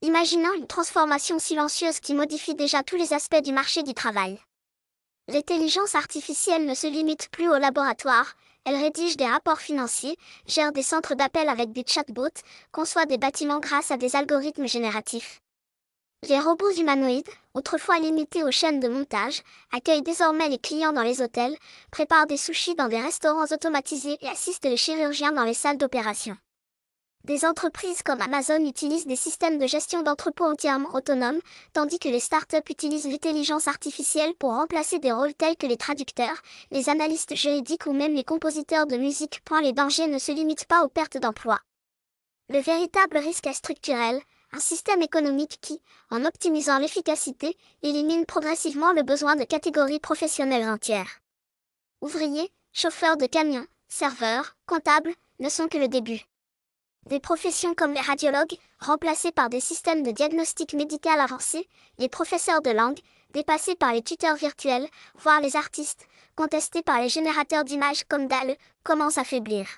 Imaginons une transformation silencieuse qui modifie déjà tous les aspects du marché du travail. L'intelligence artificielle ne se limite plus au laboratoire, elle rédige des rapports financiers, gère des centres d'appel avec des chatbots, conçoit des bâtiments grâce à des algorithmes génératifs. Les robots humanoïdes, autrefois limités aux chaînes de montage, accueillent désormais les clients dans les hôtels, préparent des sushis dans des restaurants automatisés et assistent les chirurgiens dans les salles d'opération. Des entreprises comme Amazon utilisent des systèmes de gestion d'entrepôts entièrement autonomes, tandis que les startups utilisent l'intelligence artificielle pour remplacer des rôles tels que les traducteurs, les analystes juridiques ou même les compositeurs de musique. Les dangers ne se limitent pas aux pertes d'emplois. Le véritable risque est structurel, un système économique qui, en optimisant l'efficacité, élimine progressivement le besoin de catégories professionnelles entières. Ouvriers, chauffeurs de camions, serveurs, comptables, ne sont que le début. Des professions comme les radiologues, remplacées par des systèmes de diagnostic médical avancés, les professeurs de langue, dépassés par les tuteurs virtuels, voire les artistes, contestés par les générateurs d'images comme DALL-E, commencent à faiblir.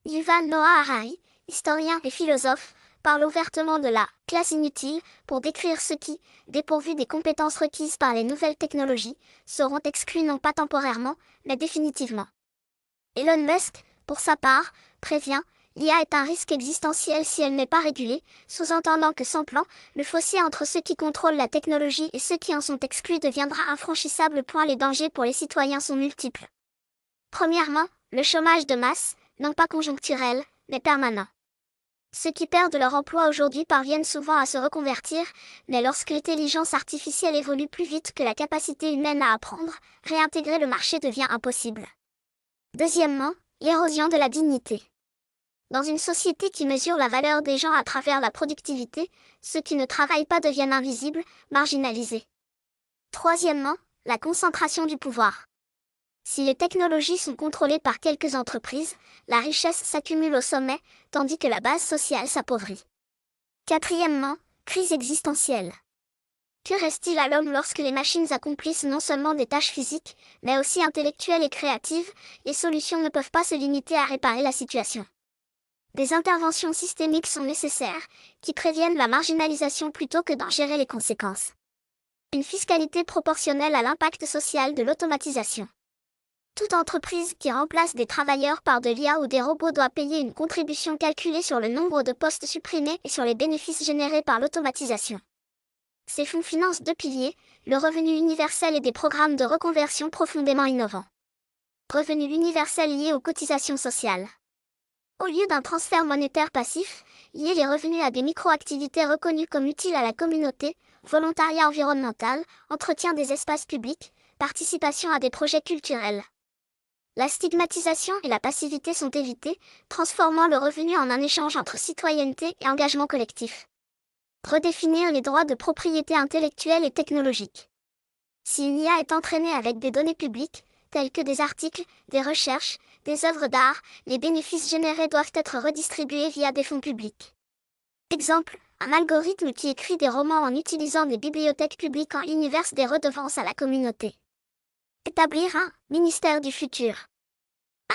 Yuval Noah Harari, historien et philosophe, parle ouvertement de la « classe inutile » pour décrire ceux qui, dépourvus des compétences requises par les nouvelles technologies, seront exclus non pas temporairement, mais définitivement. Elon Musk, pour sa part, prévient « l'IA est un risque existentiel si elle n'est pas régulée », sous-entendant que sans plan, le fossé entre ceux qui contrôlent la technologie et ceux qui en sont exclus deviendra infranchissable. Les dangers pour les citoyens sont multiples. Premièrement, le chômage de masse, non pas conjoncturel, mais permanent. Ceux qui perdent leur emploi aujourd'hui parviennent souvent à se reconvertir, mais lorsque l'intelligence artificielle évolue plus vite que la capacité humaine à apprendre, réintégrer le marché devient impossible. Deuxièmement, l'érosion de la dignité. Dans une société qui mesure la valeur des gens à travers la productivité, ceux qui ne travaillent pas deviennent invisibles, marginalisés. Troisièmement, la concentration du pouvoir. Si les technologies sont contrôlées par quelques entreprises, la richesse s'accumule au sommet, tandis que la base sociale s'appauvrit. Quatrièmement, crise existentielle. Que reste-t-il à l'homme lorsque les machines accomplissent non seulement des tâches physiques, mais aussi intellectuelles et créatives? Les solutions ne peuvent pas se limiter à réparer la situation. Des interventions systémiques sont nécessaires, qui préviennent la marginalisation plutôt que d'en gérer les conséquences. Une fiscalité proportionnelle à l'impact social de l'automatisation. Toute entreprise qui remplace des travailleurs par de l'IA ou des robots doit payer une contribution calculée sur le nombre de postes supprimés et sur les bénéfices générés par l'automatisation. Ces fonds financent deux piliers, le revenu universel et des programmes de reconversion profondément innovants. Revenu universel lié aux cotisations sociales. Au lieu d'un transfert monétaire passif, lier les revenus à des micro-activités reconnues comme utiles à la communauté, volontariat environnemental, entretien des espaces publics, participation à des projets culturels. La stigmatisation et la passivité sont évitées, transformant le revenu en un échange entre citoyenneté et engagement collectif. Redéfinir les droits de propriété intellectuelle et technologique. Si une IA est entraînée avec des données publiques, telles que des articles, des recherches, des œuvres d'art, les bénéfices générés doivent être redistribués via des fonds publics. Exemple, un algorithme qui écrit des romans en utilisant des bibliothèques publiques en ligne verse des redevances à la communauté. Établir un ministère du futur.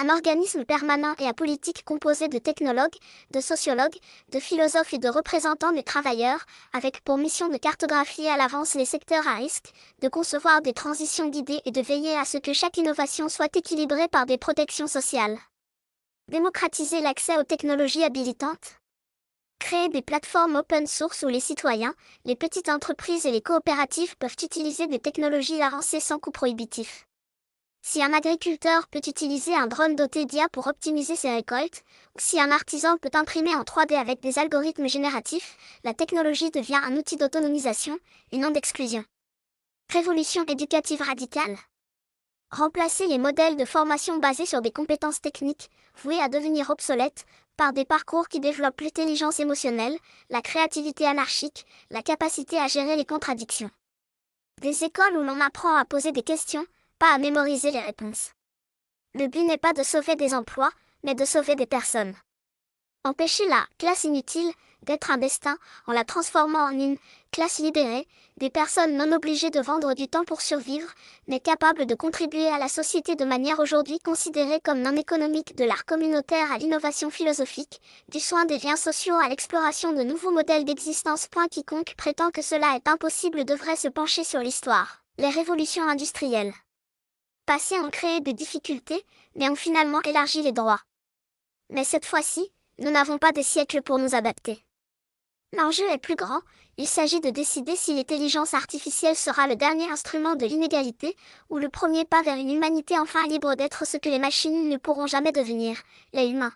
Un organisme permanent et apolitique composé de technologues, de sociologues, de philosophes et de représentants des travailleurs, avec pour mission de cartographier à l'avance les secteurs à risque, de concevoir des transitions guidées et de veiller à ce que chaque innovation soit équilibrée par des protections sociales. Démocratiser l'accès aux technologies habilitantes. Créer des plateformes open source où les citoyens, les petites entreprises et les coopératives peuvent utiliser des technologies avancées sans coût prohibitif. Si un agriculteur peut utiliser un drone doté d'IA pour optimiser ses récoltes, ou si un artisan peut imprimer en 3D avec des algorithmes génératifs, la technologie devient un outil d'autonomisation, et non d'exclusion. Révolution éducative radicale. Remplacer les modèles de formation basés sur des compétences techniques, voués à devenir obsolètes, par des parcours qui développent l'intelligence émotionnelle, la créativité anarchique, la capacité à gérer les contradictions. Des écoles où l'on apprend à poser des questions, pas à mémoriser les réponses. Le but n'est pas de sauver des emplois, mais de sauver des personnes. Empêcher la « classe inutile » d'être un destin, en la transformant en une classe libérée, des personnes non obligées de vendre du temps pour survivre, mais capables de contribuer à la société de manière aujourd'hui considérée comme non économique, de l'art communautaire à l'innovation philosophique, du soin des liens sociaux à l'exploration de nouveaux modèles d'existence. Quiconque prétend que cela est impossible devrait se pencher sur l'histoire. Les révolutions industrielles passées ont créé des difficultés, mais ont finalement élargi les droits. Mais cette fois-ci, nous n'avons pas des siècles pour nous adapter. L'enjeu est plus grand, il s'agit de décider si l'intelligence artificielle sera le dernier instrument de l'inégalité, ou le premier pas vers une humanité enfin libre d'être ce que les machines ne pourront jamais devenir, les humains.